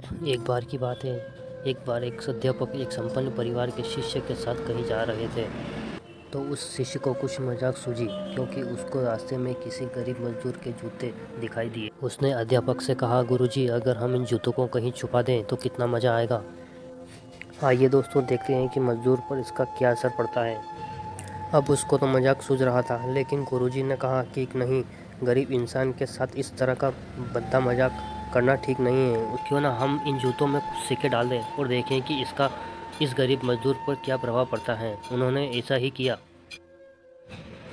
एक बार की बात है। एक बार एक अध्यापक एक संपन्न परिवार के शिष्य के साथ कहीं जा रहे थे, तो उस शिष्य को कुछ मजाक सूझी, क्योंकि उसको रास्ते में किसी गरीब मजदूर के जूते दिखाई दिए। उसने अध्यापक से कहा, गुरुजी, अगर हम इन जूतों को कहीं छुपा दें तो कितना मज़ा आएगा। आइए दोस्तों, देखते हैं कि मजदूर पर इसका क्या असर पड़ता है। अब उसको तो मजाक सूझ रहा था, लेकिन गुरुजी ने कहा कि नहीं, गरीब इंसान के साथ इस तरह का भद्दा मजाक करना ठीक नहीं है। क्यों ना हम इन जूतों में कुछ सिक्के डाल दें और देखें कि इसका इस गरीब मजदूर पर क्या प्रभाव पड़ता है। उन्होंने ऐसा ही किया।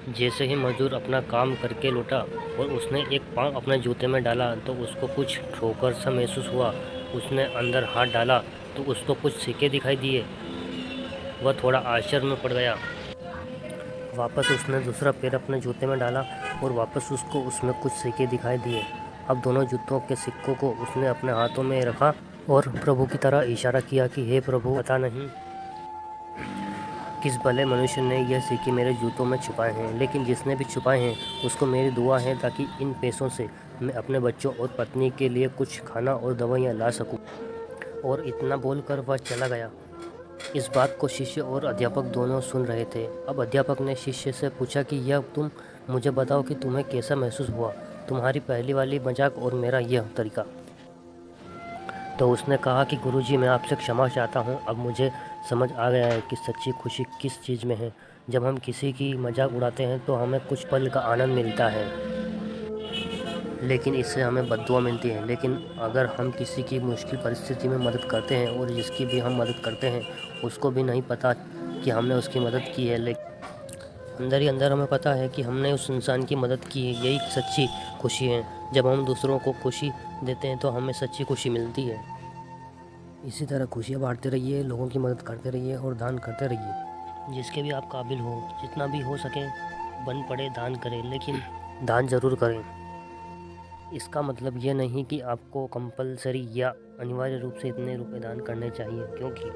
जैसे ही मजदूर अपना काम करके लौटा और उसने एक पाँव अपने जूते में डाला तो उसको कुछ ठोकर सा महसूस हुआ। उसने अंदर हाथ डाला तो उसको कुछ सिक्के दिखाई दिए। वह थोड़ा आश्चर्य में पड़ गया। वापस उसने दूसरा पैर अपने जूते में डाला और वापस उसको उसमें कुछ सिक्के दिखाई दिए। अब दोनों जूतों के सिक्कों को उसने अपने हाथों में रखा और प्रभु की तरह इशारा किया कि हे प्रभु, पता नहीं किस भले मनुष्य ने यह सिक्के मेरे जूतों में छुपाए हैं, लेकिन जिसने भी छुपाए हैं उसको मेरी दुआ है ताकि इन पैसों से मैं अपने बच्चों और पत्नी के लिए कुछ खाना और दवाइयाँ ला सकूं। और इतना बोलकर वह चला गया। इस बात को शिष्य और अध्यापक दोनों सुन रहे थे। अब अध्यापक ने शिष्य से पूछा कि यह तुम मुझे बताओ कि तुम्हें कैसा महसूस हुआ, तुम्हारी पहली वाली मजाक और मेरा यह तरीका। तो उसने कहा कि गुरुजी, मैं आपसे क्षमा चाहता हूँ। अब मुझे समझ आ गया है कि सच्ची खुशी किस चीज़ में है। जब हम किसी की मजाक उड़ाते हैं तो हमें कुछ पल का आनंद मिलता है, लेकिन इससे हमें बद्दुआ मिलती है। लेकिन अगर हम किसी की मुश्किल परिस्थिति में मदद करते हैं और जिसकी भी हम मदद करते हैं उसको भी नहीं पता कि हमने उसकी मदद की है, लेकिन अंदर ही अंदर हमें पता है कि हमने उस इंसान की मदद की है। यही सच्ची खुशी है। जब हम दूसरों को खुशी देते हैं तो हमें सच्ची खुशी मिलती है। इसी तरह खुशियाँ बांटते रहिए, लोगों की मदद करते रहिए और दान करते रहिए। जिसके भी आप काबिल हो, जितना भी हो सके बन पड़े दान करें, लेकिन दान ज़रूर करें। इसका मतलब ये नहीं कि आपको कंपलसरी या अनिवार्य रूप से इतने रुपए दान करने चाहिए, क्योंकि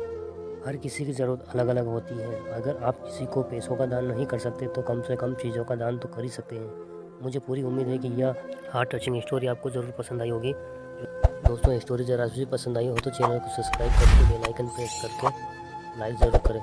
हर किसी की ज़रूरत अलग अलग होती है। अगर आप किसी को पैसों का दान नहीं कर सकते तो कम से कम चीज़ों का दान तो कर ही सकते हैं। मुझे पूरी उम्मीद है कि यह हार्ट टचिंग स्टोरी आपको ज़रूर पसंद आई होगी। दोस्तों, स्टोरी ज़रा भी पसंद आई हो तो चैनल को सब्सक्राइब करके बेल आइकन प्रेस करके लाइक ज़रूर करें।